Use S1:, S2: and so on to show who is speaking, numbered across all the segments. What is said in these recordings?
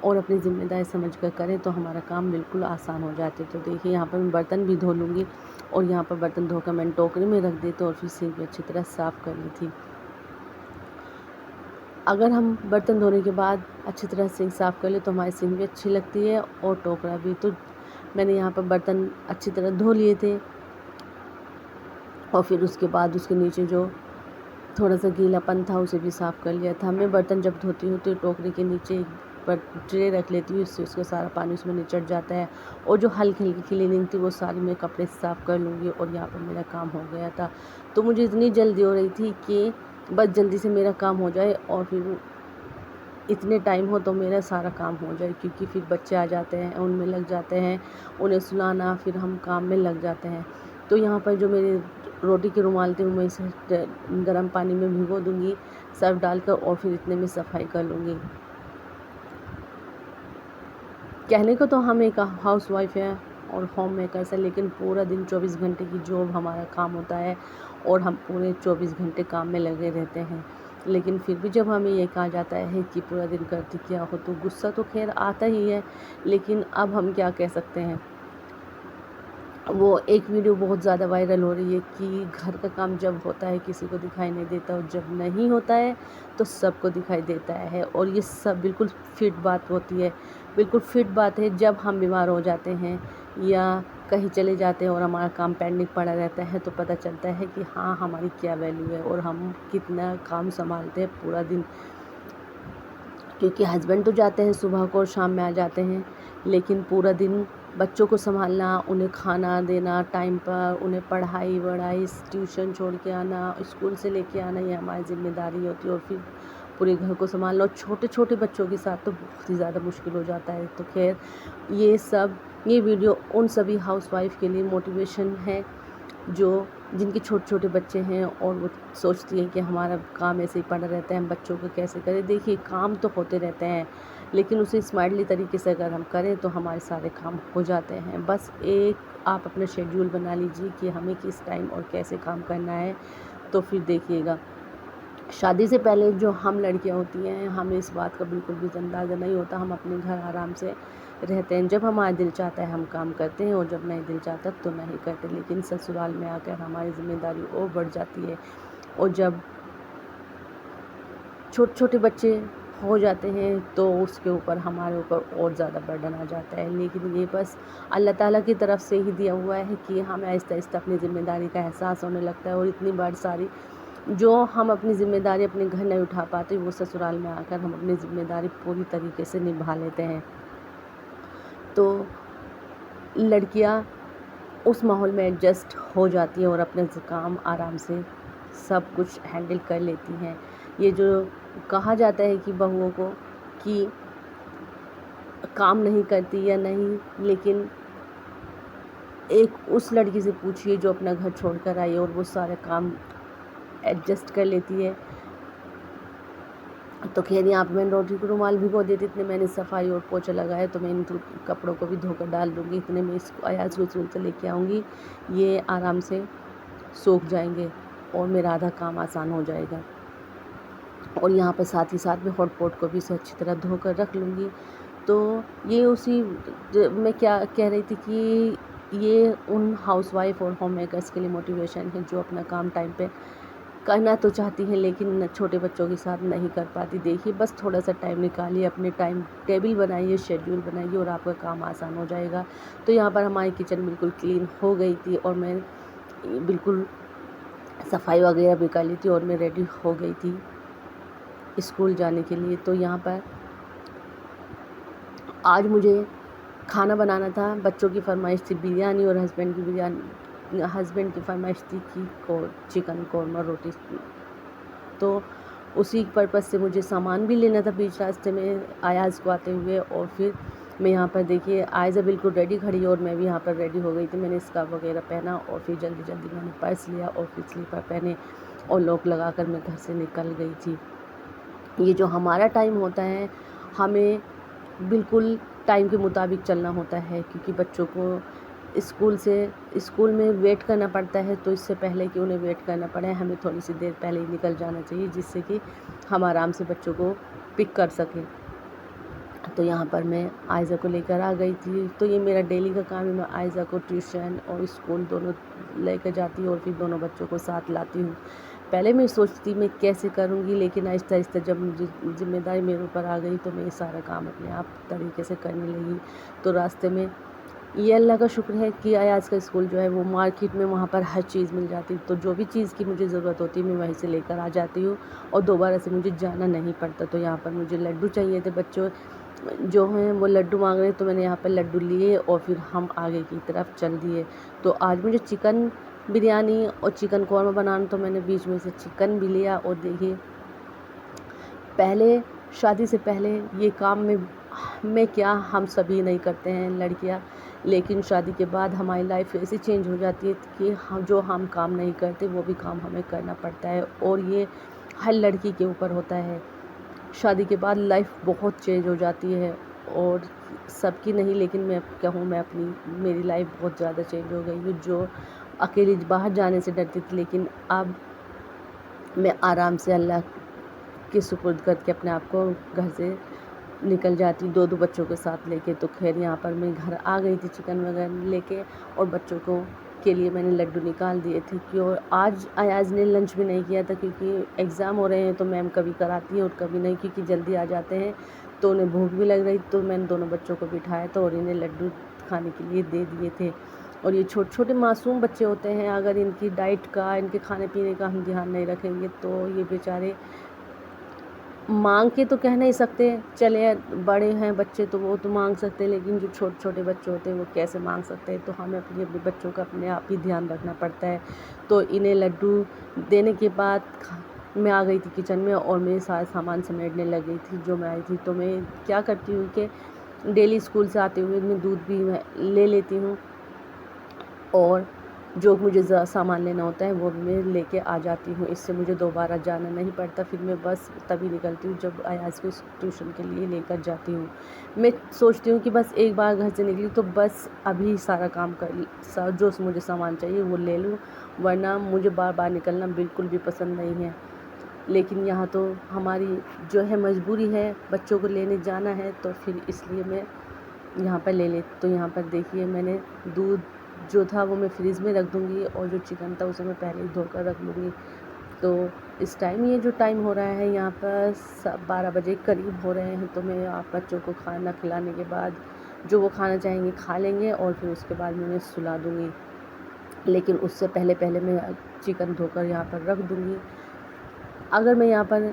S1: اور اپنی ذمہ داری سمجھ کر کریں تو ہمارا کام بالکل آسان ہو جاتے. تو دیکھیے یہاں پر میں برتن بھی دھو لوں گی اور یہاں پر برتن دھو کر میں نے ٹوکری میں رکھ دی تو اور پھر سنک بھی اچھی طرح صاف کر لی تھی. اگر ہم برتن دھونے کے بعد اچھی طرح سنک صاف کر لیں تو ہماری سنک بھی اچھی لگتی ہے اور ٹوکرا بھی. تو میں نے یہاں پر برتن اچھی طرح دھو لیے تھے اور پھر اس کے بعد اس کے نیچے جو تھوڑا سا گیلا پن تھا اسے بھی صاف کر لیا تھا. میں برتن جب دھوتی ہوں تو ٹوکری کے نیچے پر ٹرے رکھ لیتی ہوں, اس سے اس کا سارا پانی اس میں نچڑ جاتا ہے اور جو ہلکی ہلکی کلیننگ تھی وہ ساری میں کپڑے سے صاف کر لوں گی. اور یہاں پر میرا کام ہو گیا تھا. تو مجھے اتنی جلدی ہو رہی تھی کہ بس جلدی سے میرا کام ہو جائے اور پھر اتنے ٹائم ہو تو میرا سارا کام ہو جائے, کیونکہ پھر بچے آ جاتے ہیں ان میں لگ جاتے ہیں, انہیں سلانا, پھر ہم کام میں لگ جاتے ہیں. تو یہاں پر جو میرے روٹی کے رومال تھے وہ میں اسے گرم پانی میں بھگو دوں گی سرف ڈال کر اور پھر اتنے میں صفائی کر لوں گی. کہنے کو تو ہم ایک ہاؤس وائف ہیں اور ہوم میکرس ہیں, لیکن پورا دن 24 گھنٹے کی جاب ہمارا کام ہوتا ہے اور ہم پورے 24 گھنٹے کام میں لگے رہتے ہیں. لیکن پھر بھی جب ہمیں یہ کہا جاتا ہے کہ پورا دن کرتی کیا ہو تو غصہ تو خیر آتا ہی ہے, لیکن اب ہم کیا کہہ سکتے ہیں. وہ ایک ویڈیو بہت زیادہ وائرل ہو رہی ہے کہ گھر کا کام جب ہوتا ہے کسی کو دکھائی نہیں دیتا اور جب نہیں ہوتا ہے تو سب کو دکھائی دیتا ہے. اور یہ سب بالکل فٹ بات ہوتی ہے, بالکل فٹ بات ہے. جب ہم بیمار ہو جاتے ہیں یا کہیں چلے جاتے ہیں اور ہمارا کام پینڈنگ پڑا رہتا ہے تو پتہ چلتا ہے کہ ہاں ہماری کیا ویلیو ہے اور ہم کتنا کام سنبھالتے ہیں پورا دن. کیونکہ ہسبینڈ تو جاتے ہیں صبح کو اور شام میں آ جاتے ہیں, لیکن پورا دن بچوں کو سنبھالنا, انہیں کھانا دینا ٹائم پر, انہیں پڑھائی وڑھائی ٹیوشن چھوڑ کے آنا, اسکول سے لے کے آنا, یہ ہماری ذمہ داری ہوتی ہے. اور پھر پورے گھر کو سنبھالنا اور چھوٹے چھوٹے بچوں کے ساتھ تو بہت ہی زیادہ مشکل ہو جاتا ہے. تو خیر یہ ویڈیو ان سبھی ہاؤس وائف کے لیے موٹیویشن ہے جن کے چھوٹے چھوٹے بچے ہیں اور وہ سوچتی ہیں کہ ہمارا کام ایسے ہی پڑا رہتا ہے, ہم بچوں کو کیسے کریں. دیکھیے کام تو ہوتے رہتے ہیں لیکن اسے اسمارٹلی طریقے سے اگر ہم کریں تو ہمارے سارے کام ہو جاتے ہیں. بس آپ اپنا شیڈیول بنا لیجیے کہ ہمیں کس ٹائم اور کیسے کام کرنا ہے. تو پھر دیکھیے گا شادی سے پہلے جو ہم لڑکیاں ہوتی ہیں ہمیں اس بات کا بالکل بھی اندازہ نہیں ہوتا. ہم اپنے گھر آرام سے رہتے ہیں, جب ہمارا دل چاہتا ہے ہم کام کرتے ہیں اور جب نہیں دل چاہتا تو نہیں کرتے. لیکن سسرال میں آ کر ہماری ذمہ داری اور بڑھ جاتی ہے اور جب چھوٹے چھوٹے بچے ہو جاتے ہیں تو اس کے اوپر ہمارے اوپر اور زیادہ برڈن آ جاتا ہے. لیکن یہ بس اللہ تعالیٰ کی طرف سے ہی دیا ہوا ہے کہ ہمیں آہستہ آہستہ اپنی ذمہ داری کا احساس ہونے لگتا ہے. اور اتنی بار ساری جو ہم اپنی ذمہ داری اپنے گھر نہیں اٹھا پاتے وہ سسرال میں آ کر ہم اپنی ذمہ داری پوری طریقے سے نبھا لیتے ہیں. تو لڑکیاں اس ماحول میں ایڈجسٹ ہو جاتی ہیں اور اپنے کام آرام سے سب کچھ ہینڈل کر لیتی ہیں. یہ جو کہا جاتا ہے کہ بہوؤں کو کہ کام نہیں کرتی یا نہیں, لیکن ایک اس لڑکی سے پوچھیے جو اپنا گھر چھوڑ کر آئی اور وہ سارے کام ایڈجسٹ کر لیتی ہے. تو خیر یہاں پہ میں نے روٹی کو رومال بھگو دیے تھے, اتنے میں نے صفائی اور پوچھا لگایا تو میں ان کپڑوں کو بھی دھو کر ڈال دوں گی. اتنے میں اس کو ایاز کو اسکول سے لے کے آؤں گی, یہ آرام سے سوکھ جائیں گے اور میرا آدھا کام آسان ہو جائے گا. اور یہاں پہ ساتھ ہی ساتھ میں ہاٹ پاٹ کو بھی اسے اچھی طرح دھو کر رکھ لوں گی. تو یہ میں کیا کہہ رہی تھی کہ یہ ان ہاؤس وائف اور ہوم میکرس کے لیے موٹیویشن ہے جو اپنا کام ٹائم پہ کرنا تو چاہتی ہیں لیکن چھوٹے بچوں کے ساتھ نہیں کر پاتی. دیکھیے بس تھوڑا سا ٹائم نکالیے, اپنے ٹائم ٹیبل بنائیے, شیڈیول بنائیے اور آپ کا کام آسان ہو جائے گا. تو یہاں پر ہماری کچن بالکل کلین ہو گئی تھی اور میں بالکل صفائی وغیرہ بھی کر لی تھی اور میں ریڈی ہو گئی تھی اسکول جانے کے لیے. تو یہاں پر آج مجھے کھانا بنانا تھا, بچوں کی فرمائش تھی بریانی اور ہسبینڈ کی فرمائش تھی کہ چکن قورمہ روٹی. تو اسی پرپس سے مجھے سامان بھی لینا تھا بیچ راستے میں ایاز کو آتے ہوئے. اور پھر میں یہاں پر دیکھیے آئزہ بالکل ریڈی کھڑی اور میں بھی یہاں پر ریڈی ہو گئی تھی. میں نے اسکارف وغیرہ پہنا اور پھر جلدی جلدی میں نے پرس لیا اور پھر سلیپر پہنے اور لاک لگا کر میں گھر سے نکل گئی تھی. یہ جو ہمارا ٹائم ہوتا ہے ہمیں بالکل ٹائم کے مطابق چلنا ہوتا ہے, کیونکہ بچوں کو اسکول میں ویٹ کرنا پڑتا ہے. تو اس سے پہلے کہ انہیں ویٹ کرنا پڑے ہمیں تھوڑی سی دیر پہلے ہی نکل جانا چاہیے, جس سے کہ ہم آرام سے بچوں کو پک کر سکیں. تو یہاں پر میں آئزہ کو لے کر آ گئی تھی. تو یہ میرا ڈیلی کا کام ہے. میں آئزہ کو ٹیوشن اور اسکول دونوں لے کر جاتی ہوں اور پھر دونوں بچوں کو ساتھ لاتی ہوں. پہلے میں سوچتی میں کیسے کروں گی، لیکن آہستہ آہستہ جب مجھے ذمہ داری میرے اوپر آ گئی تو میں یہ سارا کام اپنے آپ طریقے سے کرنے لگی. تو راستے میں یہ اللہ کا شکر ہے کہ ایاز کا اسکول جو ہے وہ مارکیٹ میں، وہاں پر ہر چیز مل جاتی. تو جو بھی چیز کی مجھے ضرورت ہوتی ہے میں وہیں سے لے کر آ جاتی ہوں اور دوبارہ سے مجھے جانا نہیں پڑتا. تو یہاں پر مجھے لڈو چاہیے تھے، بچوں جو ہیں وہ لڈو مانگ رہے، تو میں نے یہاں پر لڈو لیے اور پھر ہم آگے کی طرف چل دیے. تو آج مجھے چکن بریانی اور چکن قورمہ بنانا، تو میں نے بیچ میں سے چکن بھی لیا. اور دیکھیے پہلے شادی سے پہلے یہ کام میں کیا ہم سبھی نہیں کرتے ہیں لڑکیاں، لیکن شادی کے بعد ہماری لائف ایسی چینج ہو جاتی ہے کہ جو ہم کام نہیں کرتے وہ بھی کام ہمیں کرنا پڑتا ہے. اور یہ ہر لڑکی کے اوپر ہوتا ہے. شادی کے بعد لائف بہت چینج ہو جاتی ہے، اور سب کی نہیں لیکن میں کہوں میں میری لائف بہت زیادہ چینج ہو گئی ہے. جو اکیلی باہر جانے سے ڈرتی تھی، لیکن اب میں آرام سے اللہ کے سپرد کر کے اپنے آپ کو گھر سے نکل جاتی دو بچوں کے ساتھ لے کے. تو خیر یہاں پر میں گھر آ گئی تھی چکن وغیرہ لے کے، اور بچوں کے لیے میں نے لڈو نکال دیے تھے. کیوں آج ایاز نے لنچ بھی نہیں کیا تھا کیونکہ ایگزام ہو رہے ہیں، تو میم کبھی کراتی ہیں اور کبھی نہیں کیونکہ جلدی آ جاتے ہیں، تو انہیں بھوک بھی لگ رہی. تو میں نے دونوں بچوں کو بٹھایا تھا اور انہیں لڈو کھانے کے لیے دے دیے تھے. اور یہ چھوٹے چھوٹے معصوم بچے ہوتے ہیں، اگر ان کی ڈائٹ کا، ان کے کھانے پینے کا ہم دھیان نہیں رکھیں گے تو یہ بیچارے مانگ کے تو کہہ نہیں سکتے. چلے بڑے ہیں بچے تو وہ تو مانگ سکتے ہیں، لیکن جو چھوٹے چھوٹے بچے ہوتے ہیں وہ کیسے مانگ سکتے ہیں. تو ہمیں اپنے بچوں کا اپنے آپ ہی دھیان رکھنا پڑتا ہے. تو انہیں لڈو دینے کے بعد میں آ گئی تھی کچن میں اور میں سارا سامان سمیٹنے لگ گئی تھی جو میں آئی تھی. تو میں کیا کرتی ہوں کہ ڈیلی اسکول سے آتے ہوئے میں دودھ بھی لے لیتی ہوں، اور جو مجھے سامان لینا ہوتا ہے وہ بھی میں لے کے آ جاتی ہوں. اس سے مجھے دوبارہ جانا نہیں پڑتا. پھر میں بس تبھی نکلتی ہوں جب ایاز کو ٹیوشن کے لیے لے کر جاتی ہوں. میں سوچتی ہوں کہ بس ایک بار گھر سے نکلی تو بس ابھی سارا کام کر جو مجھے سامان چاہیے وہ لے لوں، ورنہ مجھے بار بار نکلنا بالکل بھی پسند نہیں ہے. لیکن یہاں تو ہماری جو ہے مجبوری ہے، بچوں کو لینے جانا ہے، تو پھر اس لیے میں یہاں پر لے لیتی. تو یہاں پر دیکھیے میں نے دودھ جو تھا وہ میں فریج میں رکھ دوں گی، اور جو چکن تھا اسے میں پہلے ہی دھو کر رکھ لوں گی. تو اس ٹائم یہ جو ٹائم ہو رہا ہے یہاں پر 12 بجے قریب ہو رہے ہیں، تو میں آپ بچوں کو کھانا کھلانے کے بعد جو وہ کھانا چاہیں گے کھا لیں گے، اور پھر اس کے بعد میں انہیں سلا دوں گی. لیکن اس سے پہلے میں چکن دھو کر یہاں پر رکھ دوں گی. اگر میں یہاں پر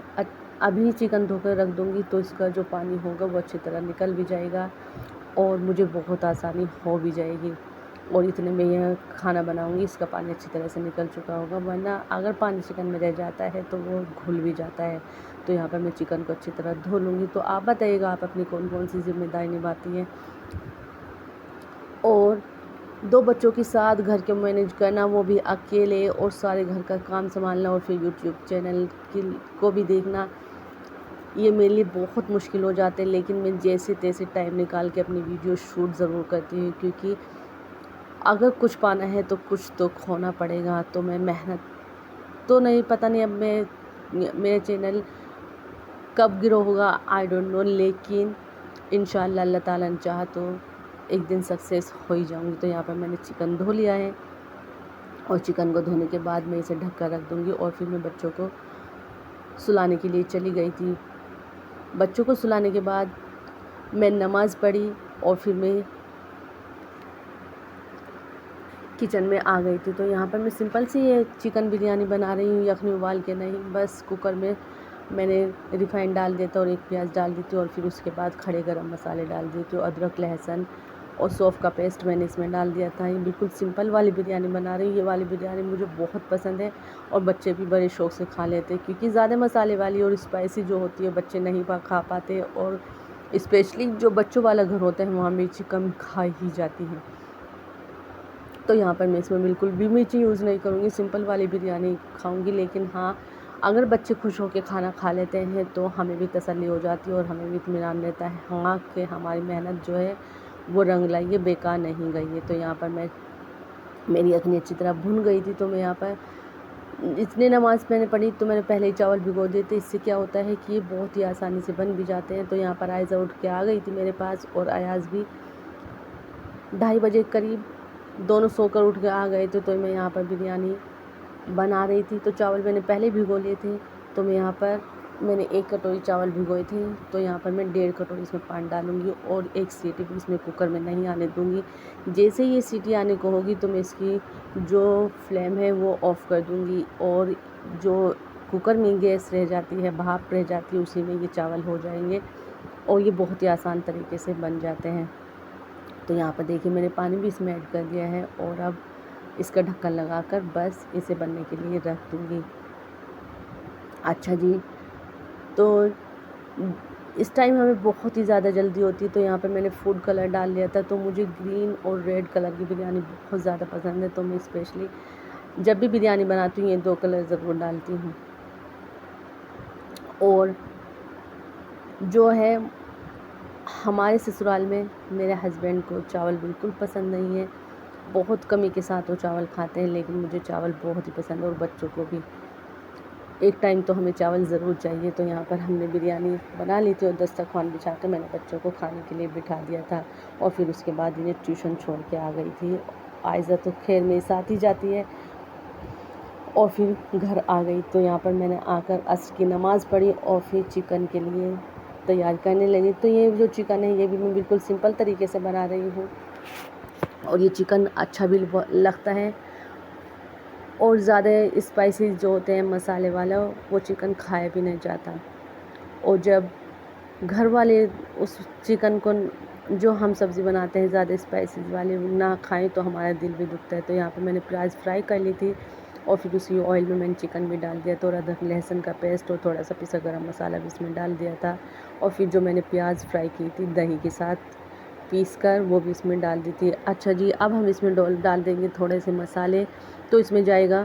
S1: ابھی چکن دھو کر رکھ دوں گی تو اس کا جو پانی ہوگا وہ اچھی طرح نکل بھی جائے گا اور مجھے بہت آسانی ہو بھی جائے گی. اور اتنے میں یہ کھانا بناؤں گی اس کا پانی اچھی طرح سے نکل چکا ہوگا، ورنہ اگر پانی چکن میں رہ جاتا ہے تو وہ گھل بھی جاتا ہے. تو یہاں پر میں چکن کو اچھی طرح دھو لوں گی. تو آپ بتائیے گا آپ اپنی کون کون سی ذمہ داری نبھاتی ہیں؟ اور 2 بچوں کے ساتھ گھر کے مینیج کرنا، وہ بھی اکیلے، اور سارے گھر کا کام سنبھالنا، اور پھر یوٹیوب چینل کو بھی دیکھنا، یہ میرے لیے بہت مشکل ہو جاتے ہیں. لیکن میں جیسے تیسے ٹائم نکال کے اپنی ویڈیو شوٹ ضرور کرتی ہوں، کیونکہ اگر کچھ پانا ہے تو کچھ تو کھونا پڑے گا. تو میں محنت تو نہیں، پتہ نہیں اب میرا چینل کب گرو ہوگا آئی ڈونٹ نو، لیکن انشاءاللہ اللہ تعالیٰ نے چاہا تو ایک دن سکسیس ہو ہی جاؤں گی. تو یہاں پر میں نے چکن دھو لیا ہے، اور چکن کو دھونے کے بعد میں اسے ڈھک کر رکھ دوں گی. اور پھر میں بچوں کو سلانے کے لیے چلی گئی تھی. بچوں کو سلانے کے بعد میں نماز پڑھی اور پھر میں کچن میں آ گئی تھی. تو یہاں پر میں سمپل سی یہ چکن بریانی بنا رہی ہوں، یخنی ابال کے نہیں، بس کوکر میں نے ریفائنڈ ڈال دیتا اور ایک پیاز ڈال دیتی، اور پھر اس کے بعد کھڑے گرم مسالے ڈال دیتی، ادرک لہسن اور سونف کا پیسٹ میں نے اس میں ڈال دیا تھا. یہ بالکل سمپل والی بریانی بنا رہی ہوں. یہ والی بریانی مجھے بہت پسند ہے اور بچے بھی بڑے شوق سے کھا لیتے ہیں، کیونکہ زیادہ مسالے والی اور اسپائسی جو ہوتی ہے بچے نہیں کھا پاتے، اور اسپیشلی جو بچوں والا گھر ہوتا ہے وہاں مرچی کم کھائی ہی جاتی ہے. تو یہاں پر میں اس میں بالکل بھی مرچی یوز نہیں کروں گی، سمپل والی بریانی کھاؤں گی. لیکن ہاں اگر بچے خوش ہو کے کھانا کھا لیتے ہیں تو ہمیں بھی تسلی ہو جاتی ہے اور ہمیں بھی اطمینان رہتا ہے ہاں کہ ہماری محنت جو ہے وہ رنگ لائی ہے، بیکار نہیں گئی ہے. تو یہاں پر میری یخنی اچھی طرح بھن گئی تھی. تو میں یہاں پر اتنی نماز میں نے پڑھی تو میں نے پہلے ہی چاول بھگو دیے تھے. اس سے کیا ہوتا ہے کہ یہ بہت ہی آسانی سے بن بھی جاتے ہیں. تو یہاں پر آئزہ اٹھ کے آ گئی تھی میرے پاس اور ایاز بھی 2:30 بجے قریب دونوں سو کر اٹھ کے آ گئے تھے. تو میں یہاں پر بریانی بنا رہی تھی. تو چاول میں نے پہلے بھگو لیے تھے. تو میں نے 1 کٹوری چاول بھگوئے تھے. تو یہاں پر میں 1.5 کٹوری اس میں پانی ڈالوں گی اور 1 سیٹی بھی اس میں کوکر میں نہیں آنے دوں گی. جیسے یہ سیٹی آنے کو ہوگی تو میں اس کی جو فلیم ہے وہ آف کر دوں گی اور جو کوکر میں گیس رہ جاتی ہے، بھاپ رہ جاتی ہے، اسی میں یہ چاول ہو جائیں گے اور یہ بہت ہی آسان طریقے سے بن جاتے ہیں. تو یہاں پر دیکھیے میں نے پانی بھی اس میں ایڈ کر دیا ہے اور اب اس کا ڈھکن لگا کر بس اسے بننے کے لیے رکھ دوں گی. اچھا جی، تو اس ٹائم ہمیں بہت ہی زیادہ جلدی ہوتی ہے. تو یہاں پہ میں نے فوڈ کلر ڈال لیا تھا. تو مجھے گرین اور ریڈ کلر کی بریانی بہت زیادہ پسند ہے. تو میں اسپیشلی جب بھی بریانی بناتی ہوں یہ 2 کلر ضرور ڈالتی ہوں. اور جو ہے ہمارے سسرال میں میرے ہسبینڈ کو چاول بالکل پسند نہیں ہے. بہت کمی کے ساتھ وہ چاول کھاتے ہیں، لیکن مجھے چاول بہت ہی پسند ہے اور بچوں کو بھی. ایک ٹائم تو ہمیں چاول ضرور چاہیے. تو یہاں پر ہم نے بریانی بنا لی تھی اور دسترخوان بچھا کے میں نے بچوں کو کھانے کے لیے بٹھا دیا تھا. اور پھر اس کے بعد انہیں ٹیوشن چھوڑ کے آ گئی تھی. آئزہ تو خیر میرے ساتھ ہی جاتی ہے اور پھر گھر آ گئی. تو یہاں پر میں نے آ کر عصر کی نماز پڑھی اور پھر چکن کے لیے تیار کرنے لگی. تو یہ جو چکن ہے یہ بھی میں بالکل سمپل طریقے سے بنا رہی ہوں اور یہ چکن اچھا بھی لگتا ہے. اور زیادہ اسپائسی جو ہوتے ہیں مسالے والا وہ چکن کھایا بھی نہیں جاتا. اور جب گھر والے اس چکن کو جو ہم سبزی بناتے ہیں زیادہ اسپائسی والے نہ کھائیں تو ہمارا دل بھی دکھتا ہے. تو یہاں پہ میں نے پیاز فرائی کر لی تھی اور پھر اسی آئل میں نے چکن بھی ڈال دیا. تھوڑا لہسن کا پیسٹ اور تھوڑا سا پسا گرم مسالہ بھی اس میں ڈال دیا تھا. اور پھر جو میں نے پیاز فرائی کی تھی دہی کے ساتھ پیس کر وہ بھی اس میں ڈال دی تھی. اچھا جی، اب ہم اس میں ڈال دیں گے تھوڑے سے مسالے. تو اس میں جائے گا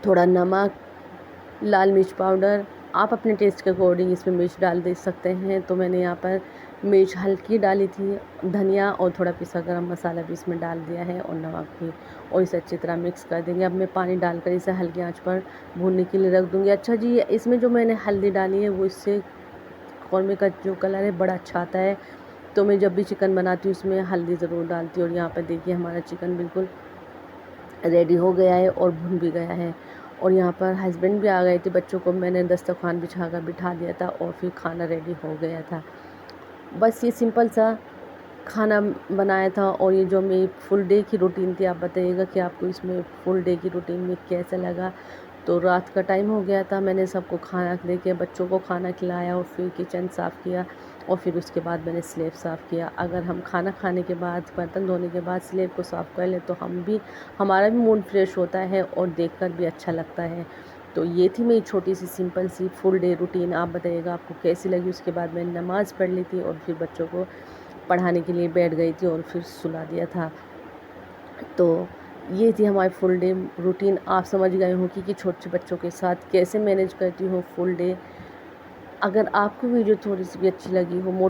S1: تھوڑا نمک، لال مرچ پاؤڈر. آپ اپنے ٹیسٹ کے اکارڈنگ اس میں مرچ ڈال دے سکتے ہیں. تو میں نے یہاں پر مرچ ہلکی ڈالی تھی، دھنیا اور تھوڑا پسا گرم مسالہ بھی اس میں ڈال دیا ہے اور نمک بھی. اور اسے اچھی طرح مکس کر دیں گے. اب میں پانی ڈال کر اسے ہلکی آنچ پر بھوننے کے لیے رکھ دوں گی. اچھا جی، اس میں جو میں نے ہلدی ڈالی ہے وہ اس سے قورمے کا جو کلر ہے بڑا اچھا آتا ہے. تو میں جب بھی چکن بناتی ہوں اس میں ہلدی ضرور ڈالتی ہوں. اور یہاں پر دیکھیے ہمارا چکن بالکل ریڈی ہو گیا ہے اور بھن بھی گیا ہے. اور یہاں پر ہسبینڈ بھی آ گئے تھے. بچوں کو میں نے دسترخوان بچھا کر بٹھا دیا تھا اور پھر کھانا ریڈی ہو گیا تھا. بس یہ سمپل سا کھانا بنایا تھا. اور یہ جو میری فل ڈے کی روٹین تھی، آپ بتائیے گا کہ آپ کو اس میں فل ڈے کی روٹین میں کیسا لگا. تو رات کا ٹائم ہو گیا تھا، میں نے سب کو کھانا دے کے بچوں کو کھانا کھلایا اور پھر کچن صاف کیا اور پھر اس کے بعد میں نے سلیب صاف کیا. اگر ہم کھانا کھانے کے بعد برتن دھونے کے بعد سلیب کو صاف کر لیں تو ہمارا بھی موڈ فریش ہوتا ہے اور دیکھ کر بھی اچھا لگتا ہے. تو یہ تھی میری چھوٹی سی سمپل سی فل ڈے روٹین. آپ بتائیے گا آپ کو کیسی لگی. اس کے بعد میں نے نماز پڑھ لی تھی اور پھر بچوں کو پڑھانے کے لیے بیٹھ گئی تھی اور پھر سلا دیا تھا. تو یہ تھی ہماری فل ڈے روٹین. آپ سمجھ گئے ہوں کہ چھوٹے بچوں کے ساتھ کیسے مینیج کرتی ہوں فل ڈے. اگر آپ کو ویڈیو تھوڑی سی بھی اچھی لگی ہو